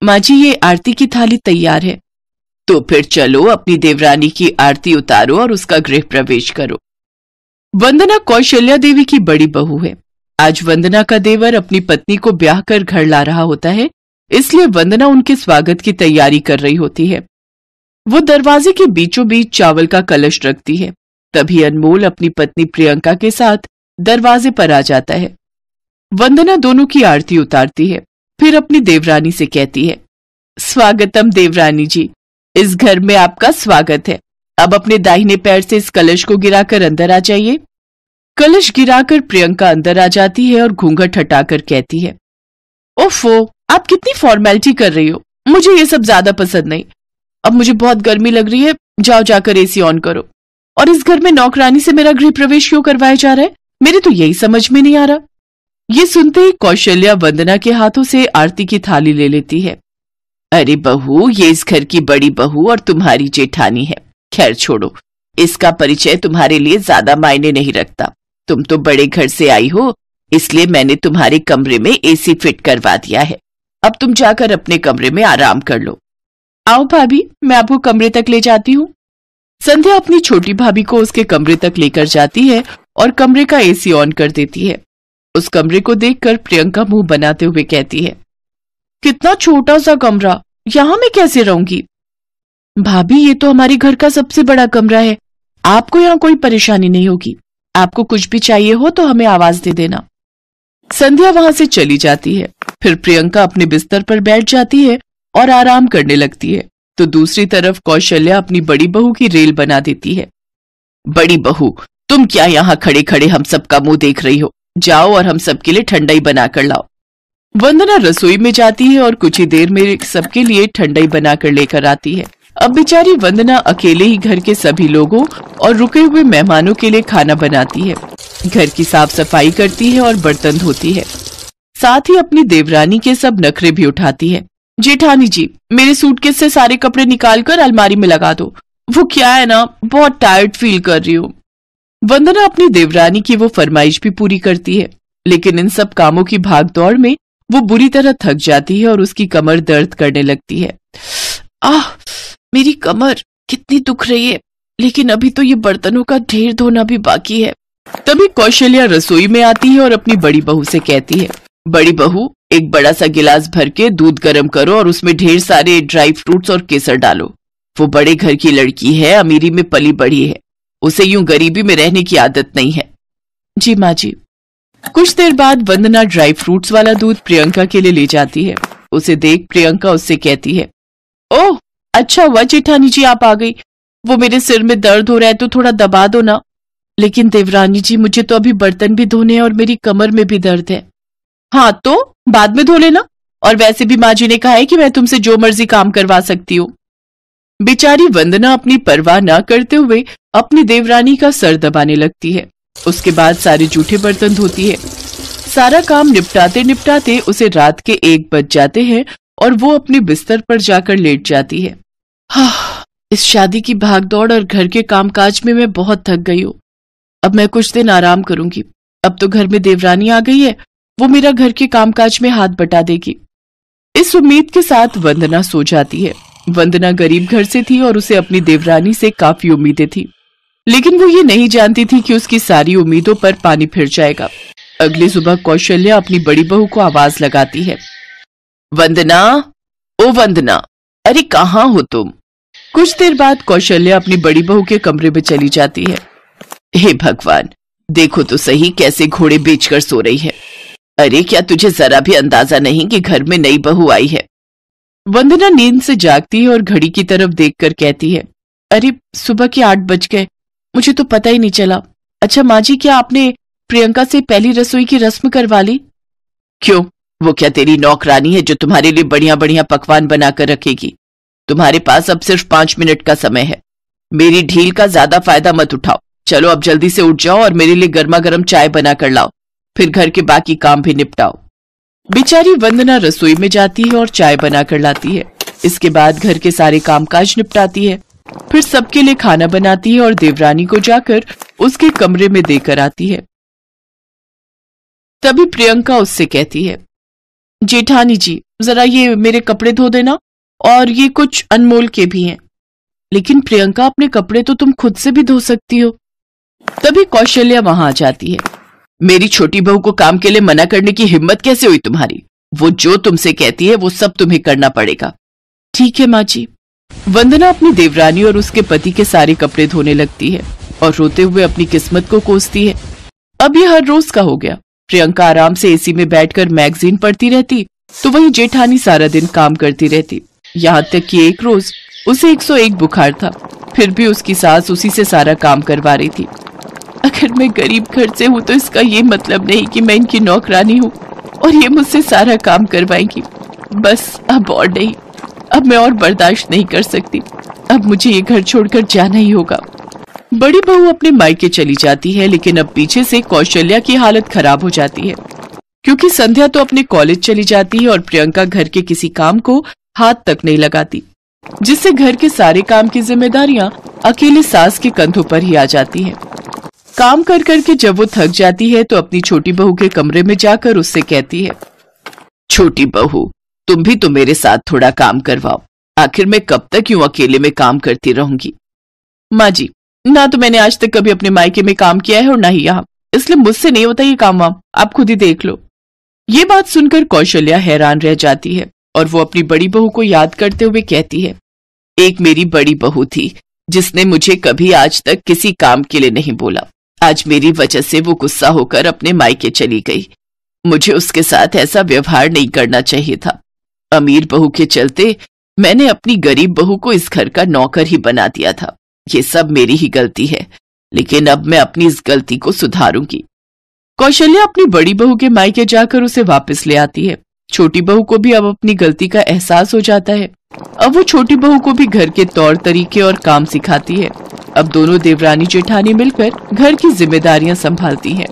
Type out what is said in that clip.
माँ जी, ये आरती की थाली तैयार है। तो फिर चलो अपनी देवरानी की आरती उतारो और उसका गृह प्रवेश करो। वंदना कौशल्या देवी की बड़ी बहू है। आज वंदना का देवर अपनी पत्नी को ब्याह कर घर ला रहा होता है, इसलिए वंदना उनके स्वागत की तैयारी कर रही होती है। वो दरवाजे के बीचों बीच चावल का कलश रखती है। तभी अनमोल अपनी पत्नी प्रियंका के साथ दरवाजे पर आ जाता है। वंदना दोनों की आरती उतारती है, फिर अपनी देवरानी से कहती है, स्वागतम देवरानी जी, इस घर में आपका स्वागत है। अब अपने दाहिने पैर से इस कलश को गिराकर अंदर आ जाइए। कलश गिराकर प्रियंका अंदर आ जाती है और घूंघट हटाकर कहती है, ओफो, आप कितनी फॉर्मेलिटी कर रही हो, मुझे ये सब ज्यादा पसंद नहीं। अब मुझे बहुत गर्मी लग रही है, जाओ जाकर एसी ऑन करो। और इस घर में नौकरानी से मेरा गृह प्रवेश क्यों करवाया जा रहा है, मेरे तो यही समझ में नहीं आ रहा। ये सुनते ही कौशल्या वंदना के हाथों से आरती की थाली ले लेती है। अरे बहू, ये इस घर की बड़ी बहू और तुम्हारी जेठानी है। खैर छोड़ो, इसका परिचय तुम्हारे लिए ज्यादा मायने नहीं रखता। तुम तो बड़े घर से आई हो, इसलिए मैंने तुम्हारे कमरे में एसी फिट करवा दिया है। अब तुम जाकर अपने कमरे में आराम कर लो। आओ भाभी, मैं आपको कमरे तक ले जाती हूँ। संध्या अपनी छोटी भाभी को उसके कमरे तक लेकर जाती है और कमरे का एसी ऑन कर देती है। उस कमरे को देखकर प्रियंका मुंह बनाते हुए कहती है, कितना छोटा सा कमरा, यहाँ मैं कैसे रहूंगी? भाभी, ये तो हमारे घर का सबसे बड़ा कमरा है, आपको यहाँ कोई परेशानी नहीं होगी। आपको कुछ भी चाहिए हो तो हमें आवाज दे देना। संध्या वहां से चली जाती है। फिर प्रियंका अपने बिस्तर पर बैठ जाती है और आराम करने लगती है। तो दूसरी तरफ कौशल्या अपनी बड़ी बहू की रेल बना देती है। बड़ी बहू, तुम क्या यहाँ खड़े खड़े हम सबका मुंह देख रही हो? जाओ और हम सबके लिए ठंडाई बनाकर लाओ। वंदना रसोई में जाती है और कुछ ही देर में सबके लिए ठंडाई बनाकर लेकर आती है। अब बेचारी वंदना अकेले ही घर के सभी लोगों और रुके हुए मेहमानों के लिए खाना बनाती है, घर की साफ सफाई करती है और बर्तन धोती है। साथ ही अपनी देवरानी के सब नखरे भी उठाती है। जेठानी जी, मेरे सूटकेस से सारे कपड़े निकालकर अलमारी में लगा दो। वो क्या है ना, बहुत टायर्ड फील कर रही हूँ। वंदना अपनी देवरानी की वो फरमाइश भी पूरी करती है, लेकिन इन सब कामों की भागदौड़ में वो बुरी तरह थक जाती है और उसकी कमर दर्द करने लगती है। आह, मेरी कमर कितनी दुख रही है, लेकिन अभी तो ये बर्तनों का ढेर धोना भी बाकी है। तभी कौशल्या रसोई में आती है और अपनी बड़ी बहू से कहती है, बड़ी बहू, एक बड़ा सा गिलास भर के दूध गर्म करो और उसमें ढेर सारे ड्राई फ्रूट्स और केसर डालो। वो बड़े घर की लड़की है, अमीरी में पली बड़ी है, उसे यूं गरीबी में रहने की आदत नहीं है। जी माँ जी। कुछ देर बाद वंदना ड्राई फ्रूट्स वाला दूध प्रियंका के लिए ले जाती है। उसे देख प्रियंका उससे कहती है, ओह अच्छा हुआ जेठानी जी आप आ गई। वो मेरे सिर में दर्द हो रहा है तो थोड़ा दबा दो ना। लेकिन देवरानी जी, मुझे तो अभी बर्तन भी धोने हैं और मेरी कमर में भी दर्द है। हाँ तो बाद में धो लेना, और वैसे भी माँ जी ने कहा है कि मैं तुमसे जो मर्जी काम करवा सकती हूँ। बेचारी वंदना अपनी परवाह ना करते हुए अपनी देवरानी का सर दबाने लगती है। उसके बाद सारे जूठे बर्तन धोती है। सारा काम निपटाते निपटाते उसे रात के 1 बज जाते हैं और वो अपने बिस्तर पर जाकर लेट जाती है। हाँ, इस शादी की भागदौड़ और घर के कामकाज में मैं बहुत थक गई हूँ। अब मैं कुछ दिन आराम करूंगी। अब तो घर में देवरानी आ गई है, वो मेरा घर के कामकाज में हाथ बटा देगी। इस उम्मीद के साथ वंदना सो जाती है। वंदना गरीब घर से थी और उसे अपनी देवरानी से काफी उम्मीदें थी, लेकिन वो ये नहीं जानती थी कि उसकी सारी उम्मीदों पर पानी फिर जाएगा। अगली सुबह कौशल्या अपनी बड़ी बहू को आवाज लगाती है, वंदना, ओ वंदना, अरे कहाँ हो तुम? कुछ देर बाद कौशल्या अपनी बड़ी बहू के कमरे में चली जाती है। हे भगवान, देखो तो सही कैसे घोड़े बेचकर सो रही है। अरे क्या तुझे जरा भी अंदाजा नहीं कि घर में नई बहू आई है? वंदना नींद से जागती है और घड़ी की तरफ देखकर कहती है, अरे सुबह के 8 बज गए, मुझे तो पता ही नहीं चला। अच्छा माँ जी, क्या आपने प्रियंका से पहली रसोई की रस्म करवा ली? क्यों, वो क्या तेरी नौकरानी है जो तुम्हारे लिए बढ़िया बढ़िया पकवान बनाकर रखेगी? तुम्हारे पास अब सिर्फ 5 मिनट का समय है। मेरी ढील का ज्यादा फायदा मत उठाओ। चलो अब जल्दी से उठ जाओ और मेरे लिए गर्मा गर्म चाय बनाकर लाओ, फिर घर के बाकी काम भी निपटाओ। बेचारी वंदना रसोई में जाती है और चाय बनाकर लाती है। इसके बाद घर के सारे कामकाज निपटाती है, फिर सबके लिए खाना बनाती है और देवरानी को जाकर उसके कमरे में देकर आती है। तभी प्रियंका उससे कहती है, जेठानी जी, जरा ये मेरे कपड़े धो देना, और ये कुछ अनमोल के भी हैं। लेकिन प्रियंका, अपने कपड़े तो तुम खुद से भी धो सकती हो। तभी कौशल्या वहां आ जाती है। मेरी छोटी बहू को काम के लिए मना करने की हिम्मत कैसे हुई तुम्हारी? वो जो तुमसे कहती है वो सब तुम्हें करना पड़ेगा। ठीक है माँ जी। वंदना अपनी देवरानी और उसके पति के सारे कपड़े धोने लगती है और रोते हुए अपनी किस्मत को कोसती है। अब ये हर रोज का हो गया। प्रियंका आराम से एसी में बैठकर मैगजीन पढ़ती रहती, तो वहीं जेठानी सारा दिन काम करती रहती। यहाँ तक कि एक रोज उसे 101 बुखार था, फिर भी उसकी सास उसी से सारा काम करवा रही थी। अगर मैं गरीब घर से हूँ तो इसका ये मतलब नहीं कि मैं इनकी नौकरानी हूँ और ये मुझसे सारा काम करवाएंगी। बस अब और नहीं, अब मैं और बर्दाश्त नहीं कर सकती। अब मुझे ये घर छोड़कर जाना ही होगा। बड़ी बहू अपने मायके चली जाती है, लेकिन अब पीछे से कौशल्या की हालत खराब हो जाती है, क्योंकि संध्या तो अपने कॉलेज चली जाती है और प्रियंका घर के किसी काम को हाथ तक नहीं लगाती, जिससे घर के सारे काम की जिम्मेदारियां अकेले सास के कंधों पर ही आ जाती हैं। काम कर करके जब वो थक जाती है तो अपनी छोटी बहू के कमरे में जाकर उससे कहती है, छोटी बहू, तुम भी तो मेरे साथ थोड़ा काम करवाओ। आखिर मैं कब तक यूं अकेले में काम करती रहूंगी? माँ जी, ना तो मैंने आज तक कभी अपने मायके में काम किया है और ना ही यहाँ, इसलिए मुझसे नहीं होता ये काम वाम, आप खुद ही देख लो। ये बात सुनकर कौशल्या हैरान रह जाती है और वो अपनी बड़ी बहू को याद करते हुए कहती है, एक मेरी बड़ी बहू थी जिसने मुझे कभी आज तक किसी काम के लिए नहीं बोला। आज मेरी वजह से वो गुस्सा होकर अपने मायके चली गई। मुझे उसके साथ ऐसा व्यवहार नहीं करना चाहिए था। अमीर बहू के चलते मैंने अपनी गरीब बहू को इस घर का नौकर ही बना दिया था। ये सब मेरी ही गलती है, लेकिन अब मैं अपनी इस गलती को सुधारूंगी। कौशल्या अपनी बड़ी बहू के मायके जाकर उसे वापस ले आती है। छोटी बहू को भी अब अपनी गलती का एहसास हो जाता है। अब वो छोटी बहू को भी घर के तौर तरीके और काम सिखाती है। अब दोनों देवरानी जेठानी मिलकर घर की जिम्मेदारियां संभालती हैं।